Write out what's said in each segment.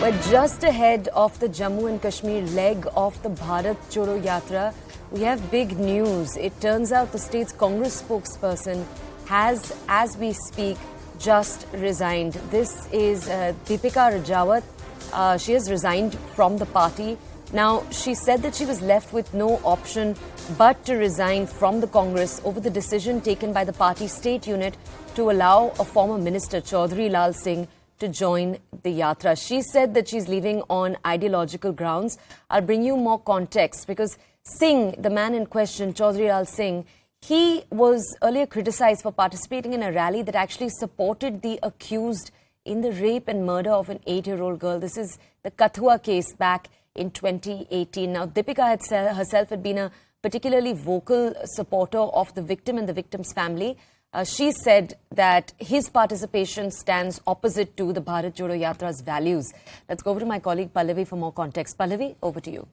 We're just ahead of the Jammu and Kashmir leg of the Bharat Jodo Yatra. We have big news. It turns out the state's Congress spokesperson has, as we speak, just resigned. This is Deepika Rajawat. She has resigned from the party. Now, she said that she was left with no option but to resign from the Congress over the decision taken by the party state unit to allow a former minister, Chaudhry Lal Singh, to join the Yatra. She said that she's leaving on ideological grounds. I'll bring you more context because Singh, the man in question, Chaudhry Lal Singh, he was earlier criticized for participating in a rally that actually supported the accused in the rape and murder of an 8-year-old girl. This is the Kathua case back in 2018. Now, Deepika herself had been a particularly vocal supporter of the victim and the victim's family. She said that his participation stands opposite to the Bharat Jodo Yatra's values. Let's go over to my colleague Pallavi for more context. Pallavi, over to you.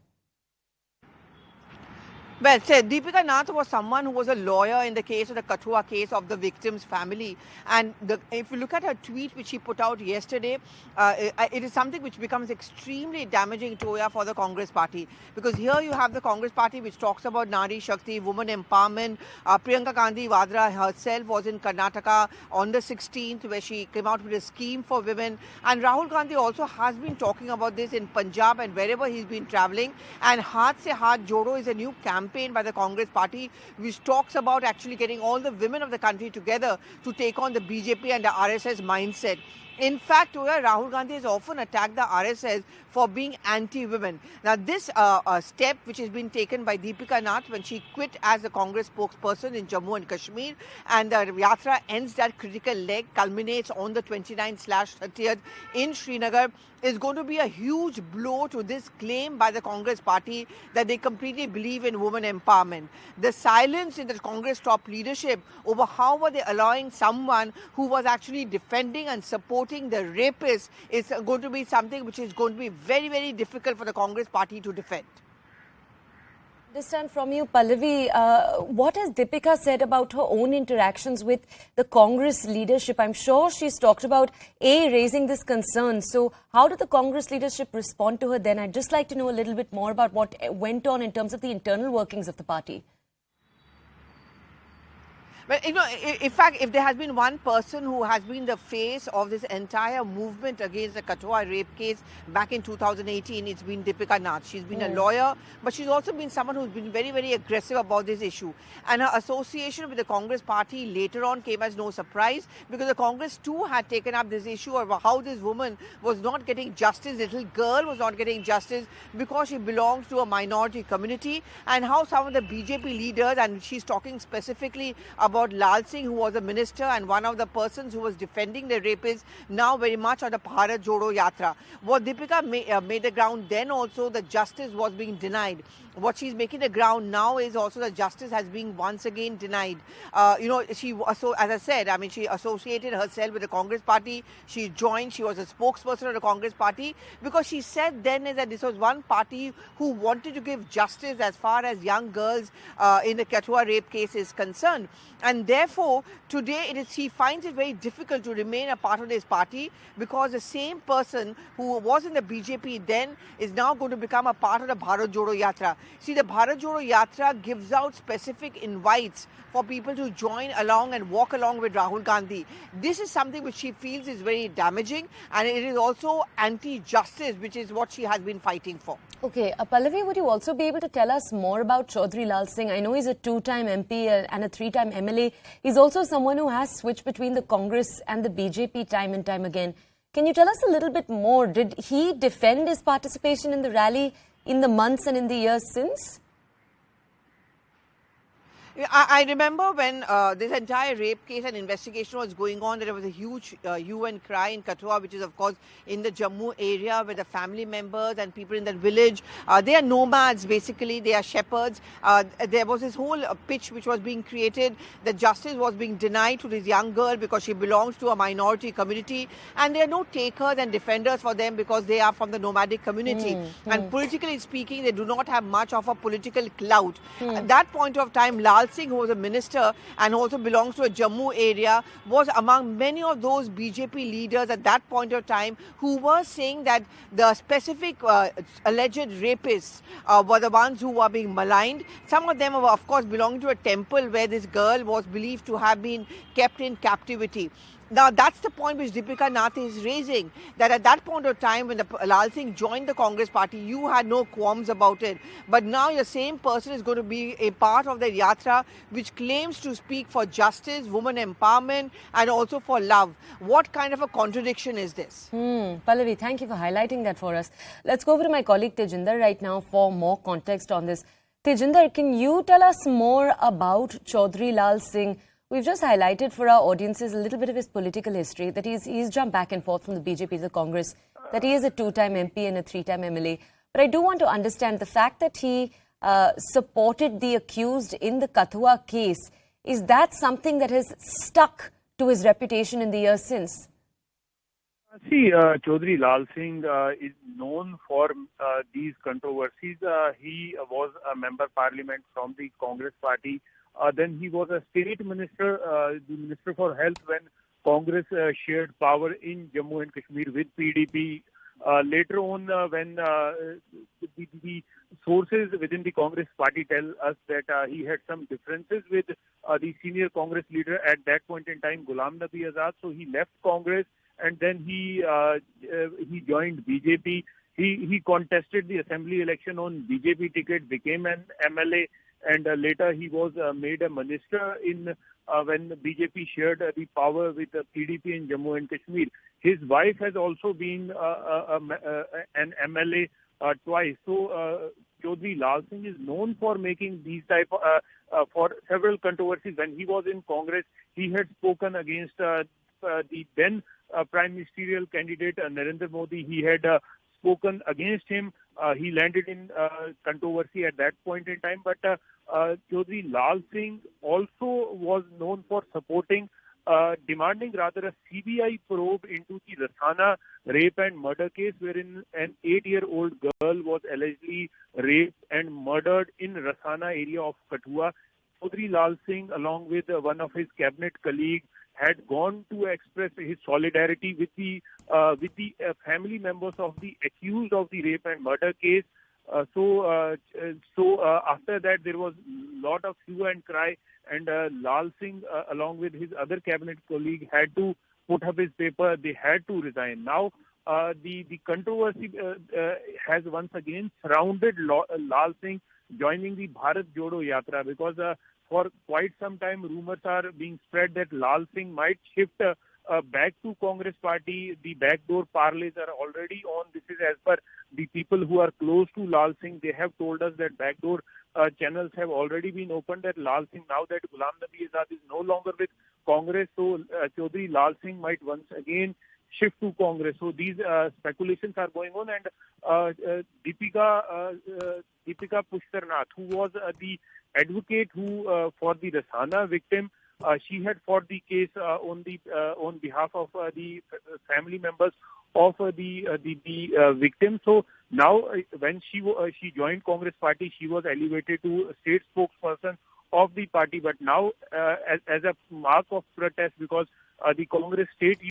Well said. Deepika Nath was someone who was a lawyer in the case of the Kathua case of the victim's family. And if you look at her tweet which she put out yesterday, it is something which becomes extremely damaging to her for the Congress party. Because here you have the Congress party which talks about Nari Shakti, women empowerment. Priyanka Gandhi Vadra herself was in Karnataka on the 16th where she came out with a scheme for women. And Rahul Gandhi also has been talking about this in Punjab and wherever he's been traveling. And Haath Se Haath Jodo is a new campaign by the Congress party which talks about actually getting all the women of the country together to take on the BJP and the RSS mindset. In fact, Rahul Gandhi has often attacked the RSS for being anti-women. Now, this step which has been taken by Deepika Nath when she quit as the Congress spokesperson in Jammu and Kashmir, and the Yatra ends that critical leg, culminates on the 29th/30th in Srinagar, is going to be a huge blow to this claim by the Congress party that they completely believe in women empowerment. The silence in the Congress top leadership over how were they allowing someone who was actually defending and supporting the rapist is going to be something which is going to be very, very difficult for the Congress party to defend. Understand from you, Pallavi, what has Deepika said about her own interactions with the Congress leadership? I'm sure she's talked about, raising this concern. So how did the Congress leadership respond to her then? I'd just like to know a little bit more about what went on in terms of the internal workings of the party. Well, in fact, if there has been one person who has been the face of this entire movement against the Kathua rape case back in 2018, it's been Deepika Nath. She's been a lawyer, but she's also been someone who's been very, very aggressive about this issue. And her association with the Congress party later on came as no surprise because the Congress too had taken up this issue of how this woman was not getting justice, little girl was not getting justice because she belongs to a minority community, and how some of the BJP leaders, and she's talking specifically about Lal Singh, who was a minister and one of the persons who was defending the rapists, now very much on the Bharat Jodo Yatra. What Deepika made the ground then also, the justice was being denied. What she's making the ground now is also the justice has been once again denied. She also, as I said, she associated herself with the Congress party. She joined, she was a spokesperson of the Congress party because she said then that this was one party who wanted to give justice as far as young girls in the Kathua rape case is concerned. And therefore, today she finds it very difficult to remain a part of this party because the same person who was in the BJP then is now going to become a part of the Bharat Jodo Yatra. See, the Bharat Jodo Yatra gives out specific invites for people to join along and walk along with Rahul Gandhi. This is something which she feels is very damaging, and it is also anti-justice, which is what she has been fighting for. Okay, Pallavi, would you also be able to tell us more about Chaudhry Lal Singh? I know he's a 2-time MP and a 3-time MLA. He's also someone who has switched between the Congress and the BJP time and time again. Can you tell us a little bit more? Did he defend his participation in the rally in the months and in the years since? I remember when this entire rape case and investigation was going on, there was a huge hue and cry in Kathua, which is, of course, in the Jammu area where the family members and people in that village, they are nomads, basically. They are shepherds. There was this whole pitch which was being created. The justice was being denied to this young girl because she belongs to a minority community. And there are no takers and defenders for them because they are from the nomadic community. And politically speaking, they do not have much of a political clout. At that point of time, Lal Singh, who was a minister and also belongs to a Jammu area, was among many of those BJP leaders at that point of time who were saying that the specific alleged rapists were the ones who were being maligned. Some of them were, of course, belonging to a temple where this girl was believed to have been kept in captivity. Now, that's the point which Deepika Nath is raising, that at that point of time when Lal Singh joined the Congress party, you had no qualms about it. But now your same person is going to be a part of the yatra which claims to speak for justice, women empowerment, and also for love. What kind of a contradiction is this? Pallavi, thank you for highlighting that for us. Let's go over to my colleague Tejinder right now for more context on this. Tejinder, can you tell us more about Chaudhry Lal Singh? We've just highlighted for our audiences a little bit of his political history, that he's jumped back and forth from the BJP to the Congress, that he is a 2-time MP and a 3-time MLA. But I do want to understand the fact that he supported the accused in the Kathua case. Is that something that has stuck to his reputation in the years since? See, Chaudhry Lal Singh is known for these controversies. He was a member of parliament from the Congress party. Then he was a state minister, the Minister for Health, when Congress shared power in Jammu and Kashmir with PDP. Later on, when the sources within the Congress party tell us that he had some differences with the senior Congress leader at that point in time, Ghulam Nabi Azad. So he left Congress and then he joined BJP. He contested the assembly election on BJP ticket, became an MLA. And later he was made a minister in when BJP shared the power with PDP in Jammu and Kashmir. His wife has also been an MLA twice. So Chaudhry Lal Singh is known for making these type for several controversies. When he was in Congress, he had spoken against the then Prime Ministerial candidate Narendra Modi. He had spoken against him. He landed in controversy at that point in time. But Chaudhry Lal Singh also was known for supporting, demanding rather a CBI probe into the Rasana rape and murder case, wherein an 8-year-old girl was allegedly raped and murdered in Rasana area of Kathua. Chaudhry Lal Singh, along with one of his cabinet colleagues, had gone to express his solidarity with the family members of the accused of the rape and murder case. So after that, there was a lot of hue and cry, and Lal Singh, along with his other cabinet colleague, had to put up his paper. They had to resign. Now, the controversy has once again surrounded Lal Singh joining the Bharat Jodo Yatra, because for quite some time rumors are being spread that Lal Singh might shift back to Congress party. The backdoor parlays are already on. This is as per the people who are close to Lal Singh. They have told us that backdoor channels have already been opened at Lal Singh. Now that Ghulam Nabi Azad is no longer with Congress, so Chaudhry Lal Singh might once again shift to Congress. So these speculations are going on, and Deepika Pushkar Nath, who was the advocate who for the Rasana victim, she had fought the case on behalf of the family members of the victim. So now, when she joined Congress party, she was elevated to state spokesperson of the party. But now, as a mark of protest, because the Congress state